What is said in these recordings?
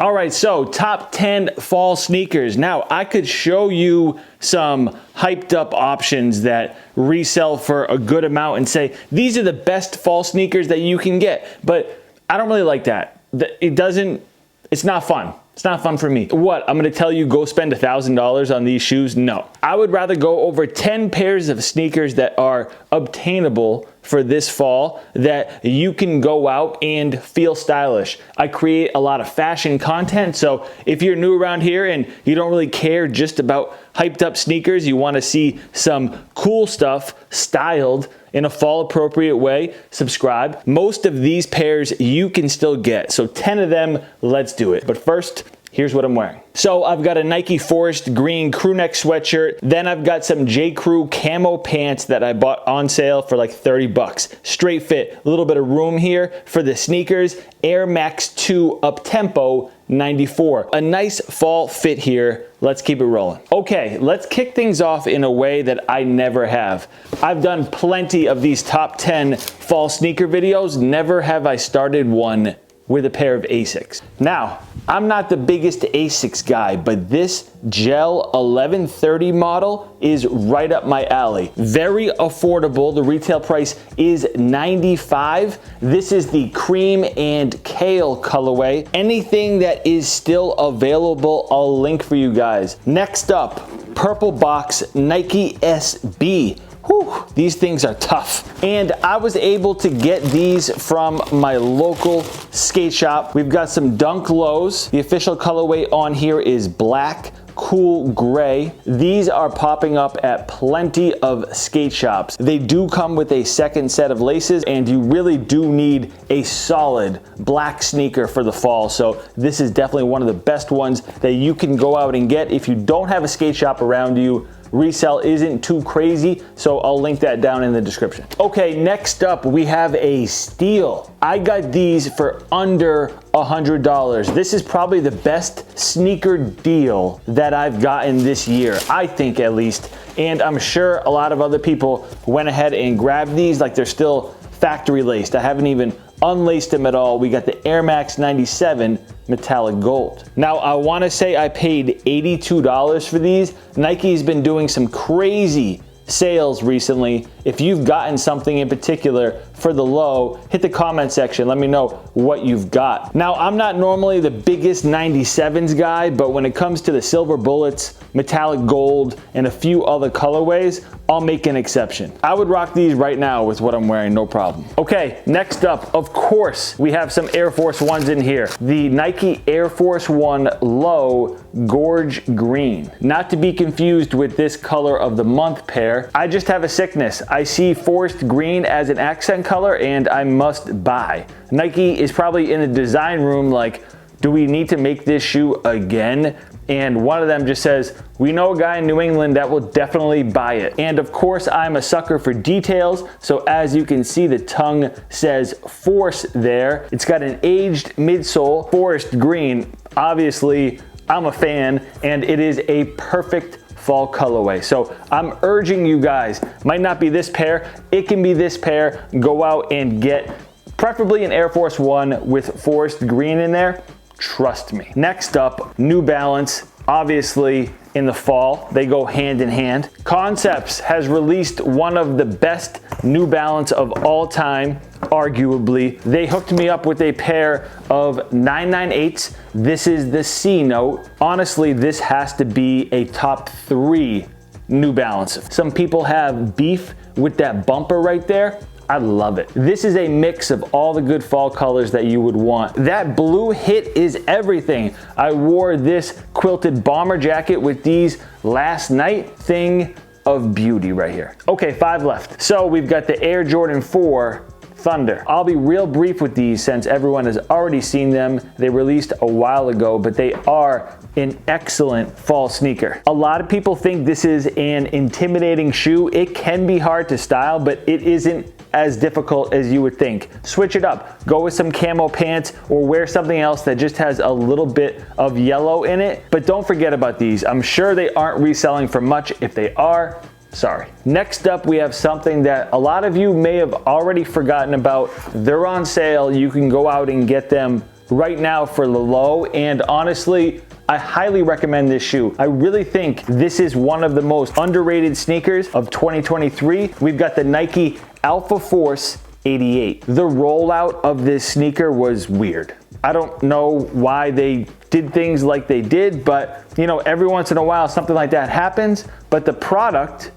All right, so top 10 fall sneakers. Now, I could show you some hyped up options that resell for a good amount and say, these are the best fall sneakers that you can get. But I don't really like that. It's not fun. It's not fun for me. What, I'm gonna tell you go spend $1,000 on these shoes? No. I would rather go over 10 pairs of sneakers that are obtainable for this fall that you can go out and feel stylish. I create a lot of fashion content, so if you're new around here and you don't really care just about hyped up sneakers, you wanna see some cool stuff styled in a fall appropriate way, subscribe. Most of these pairs you can still get, so 10 of them, let's do it. But first, here's what I'm wearing. So I've got a Nike Forest Green crew neck sweatshirt. Then I've got some J. Crew camo pants that I bought on sale for like 30 bucks. Straight fit, a little bit of room here for the sneakers. Air Max 2 Up-Tempo 94. A nice fall fit here. Let's keep it rolling. Okay, let's kick things off in a way that I never have. I've done plenty of these top 10 fall sneaker videos. Never have I started one with a pair of Asics. Now, I'm not the biggest Asics guy, but this Gel-1130 model is right up my alley. Very affordable. The retail price is $95. This is the cream and kale colorway. Anything that is still available, I'll link for you guys. Next up, purple box Nike SB. Whew, these things are tough. And I was able to get these from my local skate shop. We've got some Dunk Lows. The official colorway on here is black, cool gray. These are popping up at plenty of skate shops. They do come with a second set of laces, and you really do need a solid black sneaker for the fall. So this is definitely one of the best ones that you can go out and get if you don't have a skate shop around you. Resale isn't too crazy, so I'll link that down in the description. Okay, next up we have a steal. I got these for under $100. This is probably the best sneaker deal that I've gotten this year, I think at least. And I'm sure a lot of other people went ahead and grabbed these like they're still factory laced. I haven't even unlaced them at all. We got the Air Max 97 metallic gold. Now I want to say I paid $82 for these. Nike's been doing some crazy sales recently. If you've gotten something in particular for the low, hit the comment section. Let me know what you've got. Now, I'm not normally the biggest 97s guy, but when it comes to the silver bullets, metallic gold, and a few other colorways, I'll make an exception. I would rock these right now with what I'm wearing, no problem. Okay, next up, of course, we have some Air Force Ones in here. The Nike Air Force One Low Gorge Green. Not to be confused with this color of the month pair. I just have a sickness. I see forest green as an accent color and I must buy. Nike is probably in the design room like, do we need to make this shoe again? And one of them just says, we know a guy in New England that will definitely buy it. And of course, I'm a sucker for details. So as you can see, the tongue says Force there. It's got an aged midsole, forest green. Obviously, I'm a fan, and it is a perfect fall colorway. So I'm urging you guys, might not be this pair, it can be this pair. Go out and get preferably an Air Force One with forest green in there. Trust me. Next up, New Balance. Obviously, in the fall, they go hand in hand. Concepts has released one of the best New Balance of all time, arguably. They hooked me up with a pair of 998s. This is the C note. Honestly, this has to be a top 3 New Balance. Some people have beef with that bumper right there. I love it. This is a mix of all the good fall colors that you would want. That blue hit is everything. I wore this quilted bomber jacket with these last night. Thing of beauty right here. Okay, 5 left. So we've got the Air Jordan 4 Thunder. I'll be real brief with these since everyone has already seen them. They released a while ago, but they are an excellent fall sneaker. A lot of people think this is an intimidating shoe. It can be hard to style, but it isn't as difficult as you would think. Switch it up. Go with some camo pants or wear something else that just has a little bit of yellow in it. But don't forget about these. I'm sure they aren't reselling for much. If they are, sorry. Next up, we have something that a lot of you may have already forgotten about. They're on sale. You can go out and get them right now for the low, and honestly, I highly recommend this shoe. I really think this is one of the most underrated sneakers of 2023. We've got the Nike Alpha Force 88. The rollout of this sneaker was weird. I don't know why they did things like they did, but you know, every once in a while something like that happens, but the product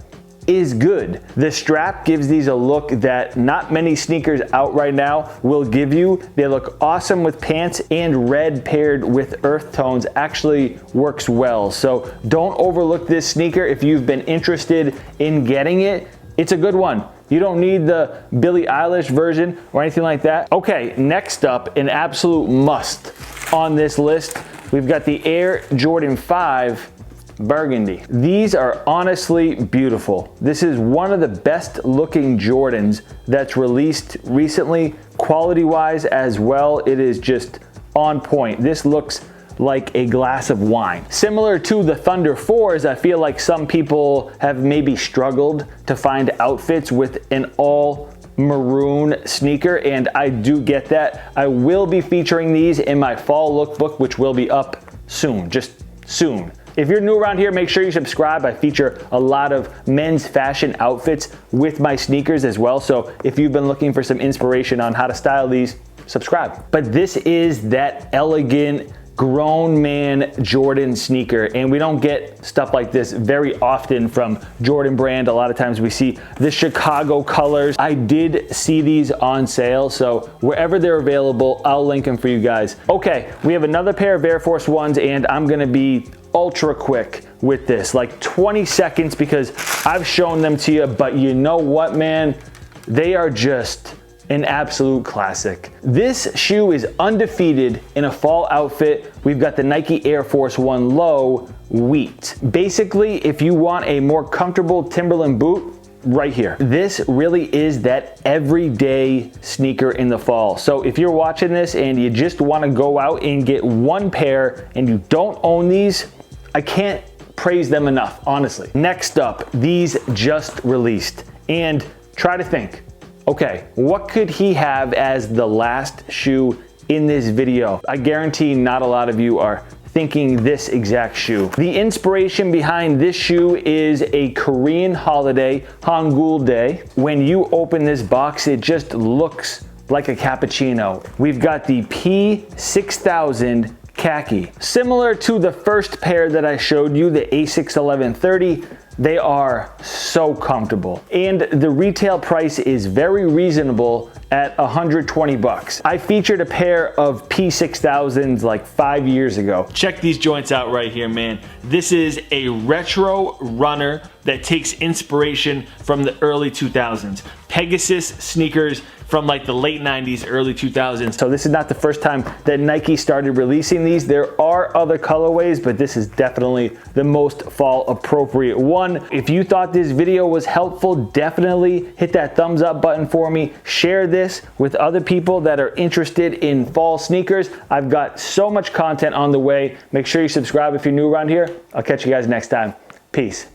is good. The strap gives these a look that not many sneakers out right now will give you. They look awesome with pants, and red paired with earth tones actually works well. So don't overlook this sneaker. If you've been interested in getting it, it's a good one. You don't need the Billie Eilish version or anything like that. Okay, next up, an absolute must on this list, we've got the Air Jordan 5 Burgundy. These are honestly beautiful. This is one of the best looking Jordans that's released recently, quality wise as well. It is just on point. This looks like a glass of wine. Similar to the Thunder 4s, I feel like some people have maybe struggled to find outfits with an all maroon sneaker, and I do get that. I will be featuring these in my fall lookbook, which will be up soon, just soon. If you're new around here, make sure you subscribe. I feature a lot of men's fashion outfits with my sneakers as well. So if you've been looking for some inspiration on how to style these, subscribe. But this is that elegant grown man Jordan sneaker, and we don't get stuff like this very often from Jordan brand. A lot of times we see the Chicago colors. I did see these on sale, so wherever they're available, I'll link them for you guys. Okay, we have another pair of Air Force Ones, and I'm gonna be ultra quick with this, like 20 seconds, because I've shown them to you, but you know what, man? They are just an absolute classic. This shoe is undefeated in a fall outfit. We've got the Nike Air Force One Low Wheat. Basically, if you want a more comfortable Timberland boot, right here. This really is that everyday sneaker in the fall. So if you're watching this and you just want to go out and get one pair and you don't own these, I can't praise them enough, honestly. Next up, these just released, and try to think, okay, what could he have as the last shoe in this video? I guarantee not a lot of you are thinking this exact shoe. The inspiration behind this shoe is a Korean holiday, Hangul Day. When you open this box, it just looks like a cappuccino. We've got the P6000 Khaki. Similar to the first pair that I showed you, the Asics 1130, they are so comfortable, and the retail price is very reasonable at 120 bucks. I featured a pair of P6000s like 5 years ago. Check these joints out right here, man. This is a retro runner that takes inspiration from the early 2000s. Pegasus sneakers from like the late 90s, early 2000s. So this is not the first time that Nike started releasing these. There are other colorways, but this is definitely the most fall appropriate one. If you thought this video was helpful, definitely hit that thumbs up button for me. Share this with other people that are interested in fall sneakers. I've got so much content on the way. Make sure you subscribe if you're new around here. I'll catch you guys next time. Peace.